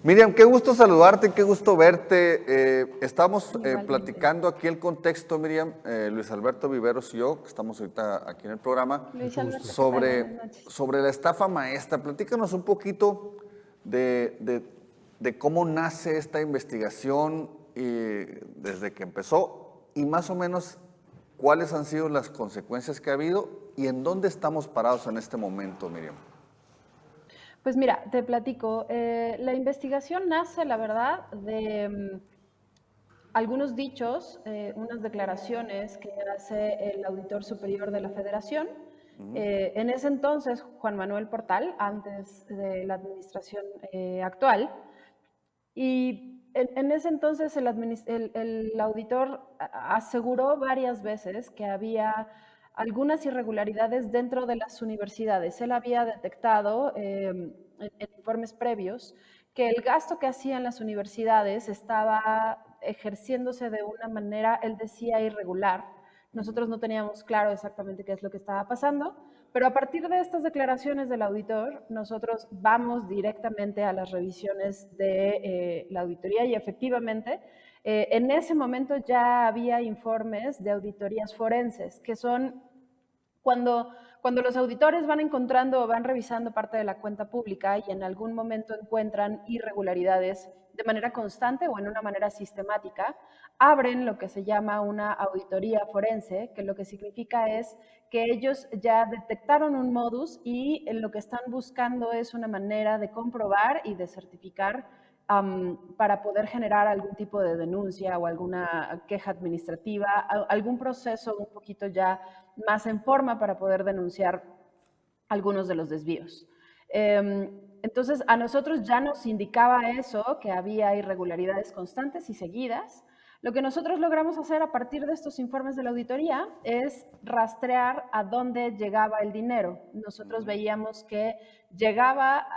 Miriam, qué gusto saludarte, qué gusto verte. Estamos Igualmente. platicando aquí el contexto, Miriam, Luis Alberto Viveros y yo, que estamos ahorita aquí en el programa, Luis Alberto, ¿qué tal? sobre, Buenas noches. sobre la estafa maestra. Platícanos un poquito de cómo nace esta investigación desde que empezó y más o menos cuáles han sido las consecuencias que ha habido y en dónde estamos parados en este momento, Miriam. Pues mira, te platico. La investigación nace, la verdad, de algunos dichos, unas declaraciones que hace el auditor superior de la Federación. En ese entonces, Juan Manuel Portal, antes de la administración actual, y en ese entonces el auditor aseguró varias veces que había algunas irregularidades dentro de las universidades. Él había detectado en informes previos que el gasto que hacían las universidades estaba ejerciéndose de una manera, él decía, irregular. Nosotros no teníamos claro exactamente qué es lo que estaba pasando, pero a partir de estas declaraciones del auditor, nosotros vamos directamente a las revisiones de la auditoría y efectivamente en ese momento ya había informes de auditorías forenses, que son cuando los auditores van encontrando o van revisando parte de la cuenta pública y en algún momento encuentran irregularidades de manera constante o en una manera sistemática, abren lo que se llama una auditoría forense, que lo que significa es que ellos ya detectaron un modus y lo que están buscando es una manera de comprobar y de certificar para poder generar algún tipo de denuncia o alguna queja administrativa, algún proceso un poquito ya más en forma para poder denunciar algunos de los desvíos. Entonces, a nosotros ya nos indicaba eso, que había irregularidades constantes y seguidas. Lo que nosotros logramos hacer a partir de estos informes de la auditoría es rastrear a dónde llegaba el dinero. Nosotros veíamos que llegaba,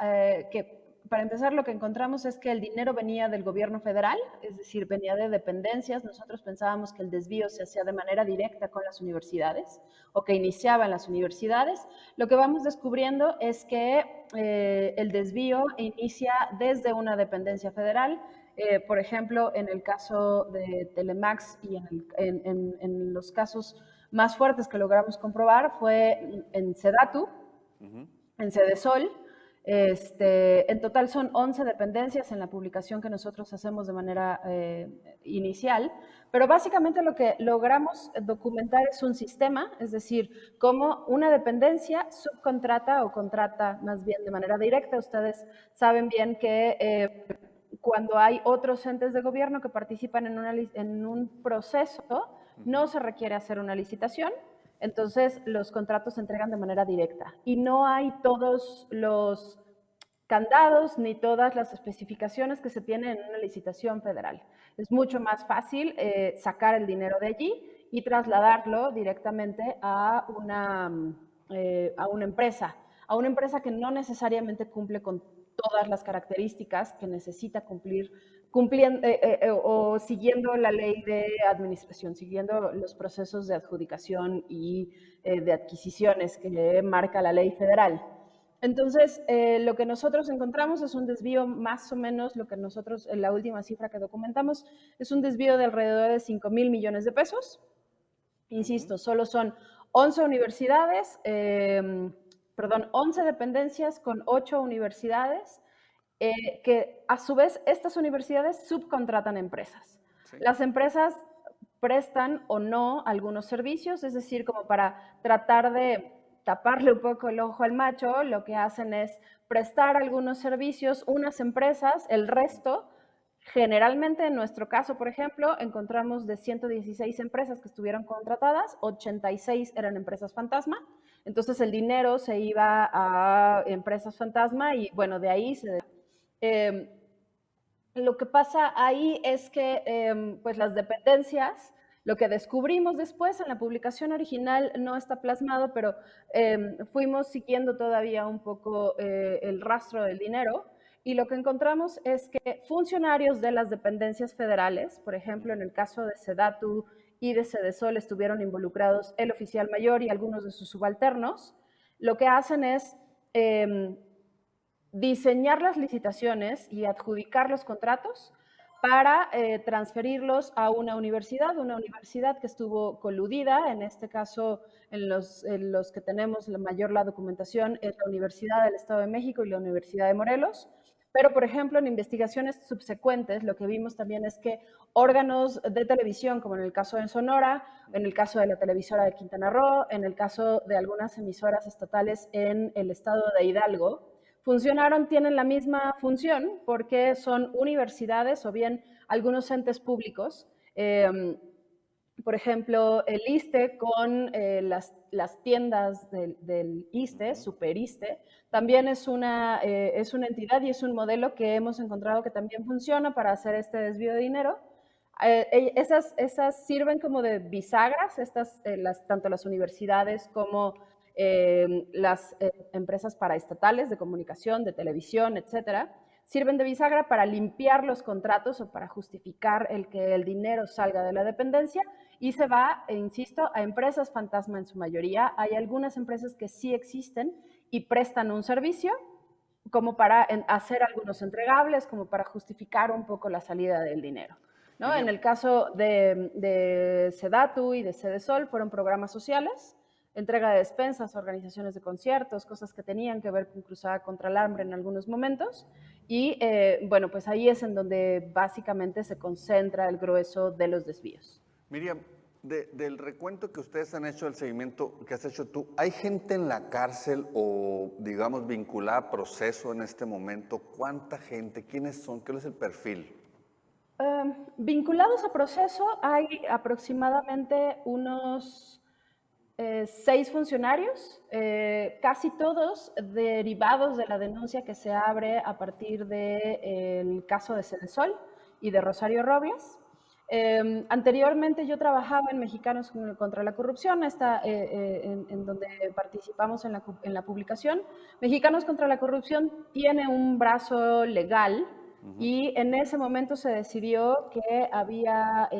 para empezar, lo que encontramos es que el dinero venía del gobierno federal, es decir, venía de dependencias. Nosotros pensábamos que el desvío se hacía de manera directa con las universidades o que iniciaba en las universidades. Lo que vamos descubriendo es que el desvío inicia desde una dependencia federal. Por ejemplo, en el caso de Telemax y en los casos más fuertes que logramos comprobar fue en Sedatu, en Sedesol. En total son 11 dependencias en la publicación que nosotros hacemos de manera inicial, pero básicamente lo que logramos documentar es un sistema, es decir, cómo una dependencia subcontrata o contrata más bien de manera directa. Ustedes saben bien que cuando hay otros entes de gobierno que participan en un proceso, no se requiere hacer una licitación. Entonces, los contratos se entregan de manera directa y no hay todos los candados ni todas las especificaciones que se tienen en una licitación federal. Es mucho más fácil sacar el dinero de allí y trasladarlo directamente a una empresa que no necesariamente cumple con todas las características que necesita cumplir o siguiendo la ley de administración, siguiendo los procesos de adjudicación y de adquisiciones que marca la ley federal. Entonces, lo que nosotros encontramos es un desvío más o menos, lo que nosotros, en la última cifra que documentamos, es un desvío de alrededor de 5,000 millones de pesos. Insisto, solo son 11 universidades, 11 dependencias con 8 universidades, que a su vez estas universidades subcontratan empresas. Sí. Las empresas prestan o no algunos servicios, es decir, como para tratar de taparle un poco el ojo al macho, lo que hacen es prestar algunos servicios unas empresas, el resto. Generalmente, en nuestro caso, por ejemplo, encontramos de 116 empresas que estuvieron contratadas, 86 eran empresas fantasma. Entonces, el dinero se iba a empresas fantasma y, bueno, de ahí se... Lo que pasa ahí es que pues las dependencias, lo que descubrimos después en la publicación original no está plasmado, pero fuimos siguiendo todavía un poco el rastro del dinero y lo que encontramos es que funcionarios de las dependencias federales, por ejemplo, en el caso de Sedatu y de Sedesol, estuvieron involucrados el oficial mayor y algunos de sus subalternos. Lo que hacen es diseñar las licitaciones y adjudicar los contratos para transferirlos a una universidad que estuvo coludida, en este caso en los que tenemos la documentación es la Universidad del Estado de México y la Universidad de Morelos, pero por ejemplo en investigaciones subsecuentes lo que vimos también es que órganos de televisión, como en el caso de Sonora, en el caso de la televisora de Quintana Roo, en el caso de algunas emisoras estatales en el estado de Hidalgo, funcionaron, tienen la misma función porque son universidades o bien algunos entes públicos. Por ejemplo, el ISSSTE con las tiendas del ISSSTE, Super ISSSTE, también es una entidad y es un modelo que hemos encontrado que también funciona para hacer este desvío de dinero. Esas sirven como de bisagras, tanto las universidades como las empresas paraestatales de comunicación, de televisión, etcétera, sirven de bisagra para limpiar los contratos o para justificar el que el dinero salga de la dependencia y se va, insisto, a empresas fantasma en su mayoría. Hay algunas empresas que sí existen y prestan un servicio como para hacer algunos entregables, como para justificar un poco la salida del dinero, ¿no? En el caso de Sedatu y de Sedesol fueron programas sociales, entrega de despensas, organizaciones de conciertos, cosas que tenían que ver con Cruzada contra el Hambre en algunos momentos. Y bueno, pues ahí es en donde básicamente se concentra el grueso de los desvíos. Miriam, del recuento que ustedes han hecho, del seguimiento que has hecho tú, ¿hay gente en la cárcel o, digamos, vinculada a proceso en este momento? ¿Cuánta gente? ¿Quiénes son? ¿Qué es el perfil? Vinculados a proceso hay aproximadamente unos 6 funcionarios, casi todos derivados de la denuncia que se abre a partir del caso de Sedesol y de Rosario Robles. Anteriormente yo trabajaba en Mexicanos contra la Corrupción, en donde participamos en la publicación. Mexicanos contra la Corrupción tiene un brazo legal y en ese momento se decidió que había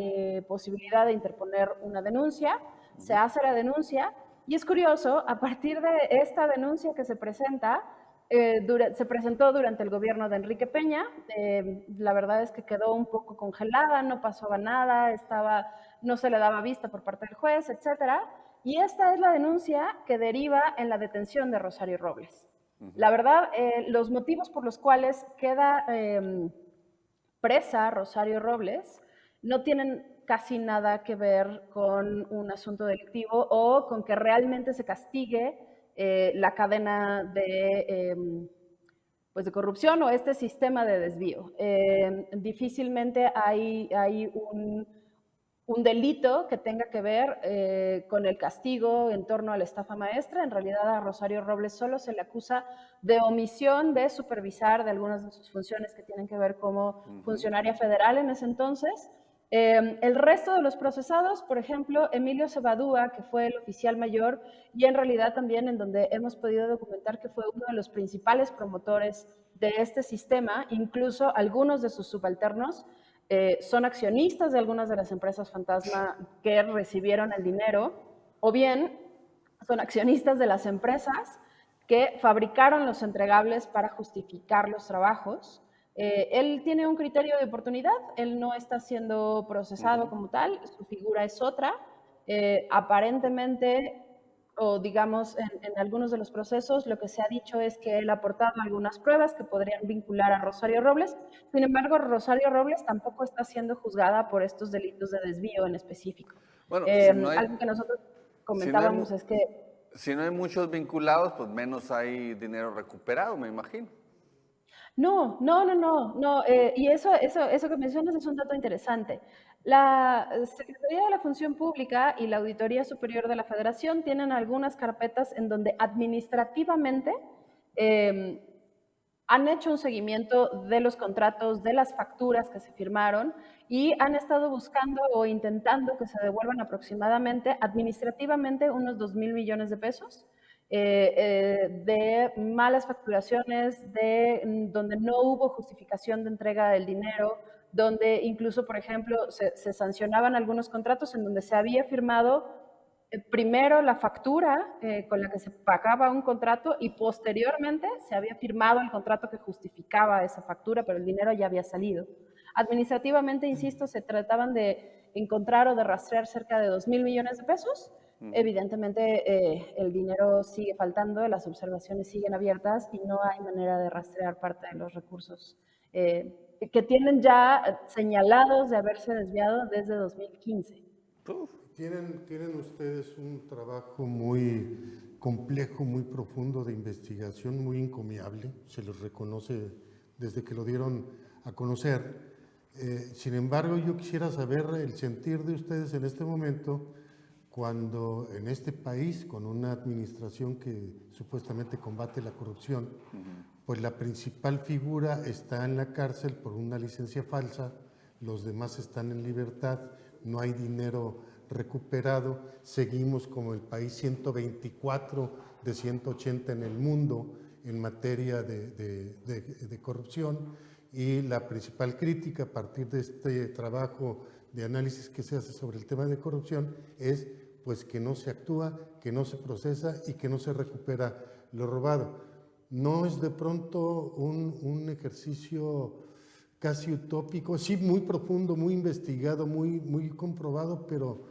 posibilidad de interponer una denuncia. Se hace la denuncia y es curioso, a partir de esta denuncia que se presenta, se presentó durante el gobierno de Enrique Peña. La verdad es que quedó un poco congelada, no pasaba nada, no se le daba vista por parte del juez, etcétera. Y esta es la denuncia que deriva en la detención de Rosario Robles. La verdad, los motivos por los cuales queda presa Rosario Robles no tienen casi nada que ver con un asunto delictivo o con que realmente se castigue la cadena pues de corrupción o este sistema de desvío. Difícilmente hay un delito que tenga que ver con el castigo en torno a la estafa maestra. En realidad a Rosario Robles solo se le acusa de omisión de supervisar de algunas de sus funciones que tienen que ver como funcionaria federal en ese entonces. El resto de los procesados, por ejemplo, Emilio Cebadúa, que fue el oficial mayor y en realidad también en donde hemos podido documentar que fue uno de los principales promotores de este sistema, incluso algunos de sus subalternos son accionistas de algunas de las empresas fantasma que recibieron el dinero, o bien son accionistas de las empresas que fabricaron los entregables para justificar los trabajos. Él tiene un criterio de oportunidad, él no está siendo procesado como tal, su figura es otra. Aparentemente, o digamos en algunos de los procesos, lo que se ha dicho es que él ha aportado algunas pruebas que podrían vincular a Rosario Robles. Sin embargo, Rosario Robles tampoco está siendo juzgada por estos delitos de desvío en específico. Bueno, Algo que nosotros si comentábamos es que... Si no hay muchos vinculados, pues menos hay dinero recuperado, me imagino. No, y eso que mencionas es un dato interesante. La Secretaría de la Función Pública y la Auditoría Superior de la Federación tienen algunas carpetas en donde administrativamente han hecho un seguimiento de los contratos, de las facturas que se firmaron y han estado buscando o intentando que se devuelvan aproximadamente administrativamente unos 2,000 millones de pesos. De malas facturaciones, donde no hubo justificación de entrega del dinero, donde incluso, por ejemplo, se sancionaban algunos contratos en donde se había firmado primero la factura con la que se pagaba un contrato y posteriormente se había firmado el contrato que justificaba esa factura, pero el dinero ya había salido. Administrativamente, insisto, se trataban de encontrar o de rastrear cerca de 2.000 millones de pesos. Evidentemente, el dinero sigue faltando, las observaciones siguen abiertas y no hay manera de rastrear parte de los recursos que tienen ya señalados de haberse desviado desde 2015. Tienen ustedes un trabajo muy complejo, muy profundo de investigación, muy encomiable, se los reconoce desde que lo dieron a conocer. Sin embargo, yo quisiera saber el sentir de ustedes en este momento, cuando en este país, con una administración que supuestamente combate la corrupción, pues la principal figura está en la cárcel por una licencia falsa, los demás están en libertad, no hay dinero recuperado, seguimos como el país 124 de 180 en el mundo en materia de corrupción, y la principal crítica a partir de este trabajo de análisis que se hace sobre el tema de corrupción es pues que no se actúa, que no se procesa y que no se recupera lo robado. ¿No es de pronto un ejercicio casi utópico? Sí, muy profundo, muy investigado, muy comprobado, pero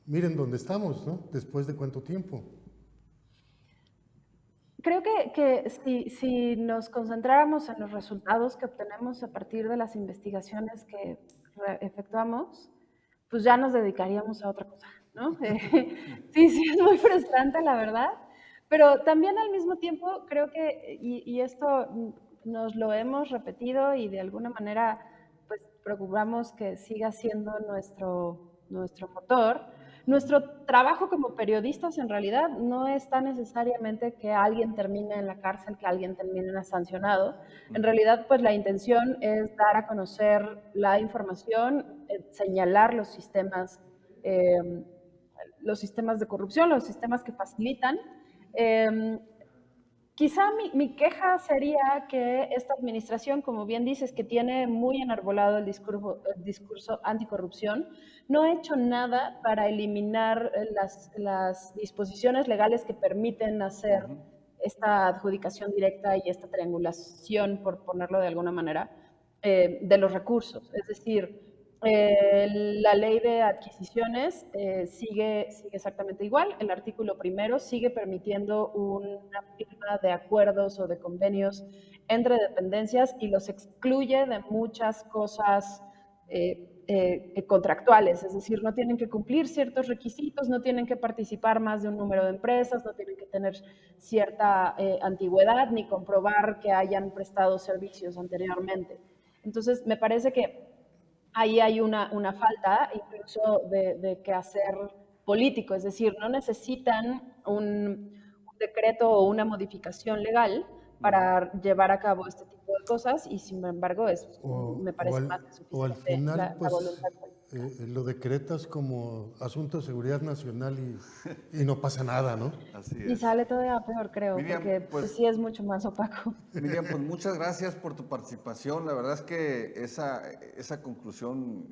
miren dónde estamos, ¿no? Después de cuánto tiempo. Creo que si nos concentráramos en los resultados que obtenemos a partir de las investigaciones que efectuamos, pues ya nos dedicaríamos a otra cosa, ¿no? Sí, es muy frustrante, la verdad, pero también al mismo tiempo creo que, y esto nos lo hemos repetido y de alguna manera pues procuramos que siga siendo nuestro motor. Nuestro trabajo como periodistas en realidad no está necesariamente que alguien termine en la cárcel, que alguien termine sancionado. En realidad, pues la intención es dar a conocer la información, señalar eh, los sistemas de corrupción, los sistemas que facilitan. Quizá mi queja sería que esta administración, como bien dices, que tiene muy enarbolado el discurso anticorrupción, no ha hecho nada para eliminar las disposiciones legales que permiten hacer esta adjudicación directa y esta triangulación, por ponerlo de alguna manera, de los recursos. Es decir, la ley de adquisiciones sigue exactamente igual. El artículo primero sigue permitiendo una firma de acuerdos o de convenios entre dependencias y los excluye de muchas cosas contractuales. Es decir, no tienen que cumplir ciertos requisitos, no tienen que participar más de un número de empresas, no tienen que tener cierta antigüedad ni comprobar que hayan prestado servicios anteriormente. Entonces, me parece que ahí hay una falta incluso de quehacer político, es decir, no necesitan un decreto o una modificación legal para llevar a cabo este tipo de cosas y sin embargo me parece más que O al suficiente final, la pues, voluntad política. lo decretas como asunto de seguridad nacional y no pasa nada, ¿no? Así Y es. sale todavía peor, creo, Miriam, porque pues pues sí es mucho más opaco. Miriam, pues muchas gracias por tu participación. La verdad es que esa conclusión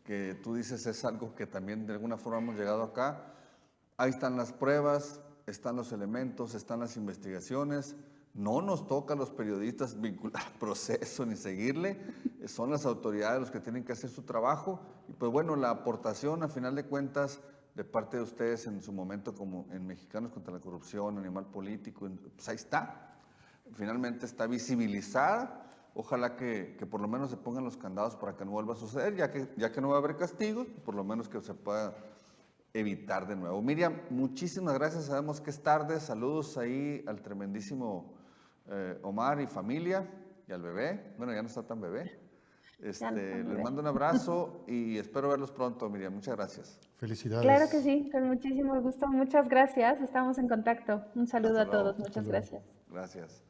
que tú dices es algo que también de alguna forma hemos llegado acá. Ahí están las pruebas, están los elementos, están las investigaciones. No nos toca a los periodistas vincular proceso ni seguirle. Son las autoridades los que tienen que hacer su trabajo. Y pues bueno, la aportación a final de cuentas de parte de ustedes en su momento como en Mexicanos contra la Corrupción, Animal Político, pues ahí está. Finalmente está visibilizada. Ojalá que por lo menos se pongan los candados para que no vuelva a suceder, ya que no va a haber castigos, por lo menos que se pueda evitar de nuevo. Miriam, muchísimas gracias. Sabemos que es tarde. Saludos ahí al tremendísimo Omar y familia y al bebé. Bueno, ya no está tan bebé. Les mando un abrazo y espero verlos pronto, Miriam. Muchas gracias. Felicidades. Claro que sí, con muchísimo gusto. Muchas gracias. Estamos en contacto. Un saludo Hasta a todos. luego. Muchas gracias. Gracias.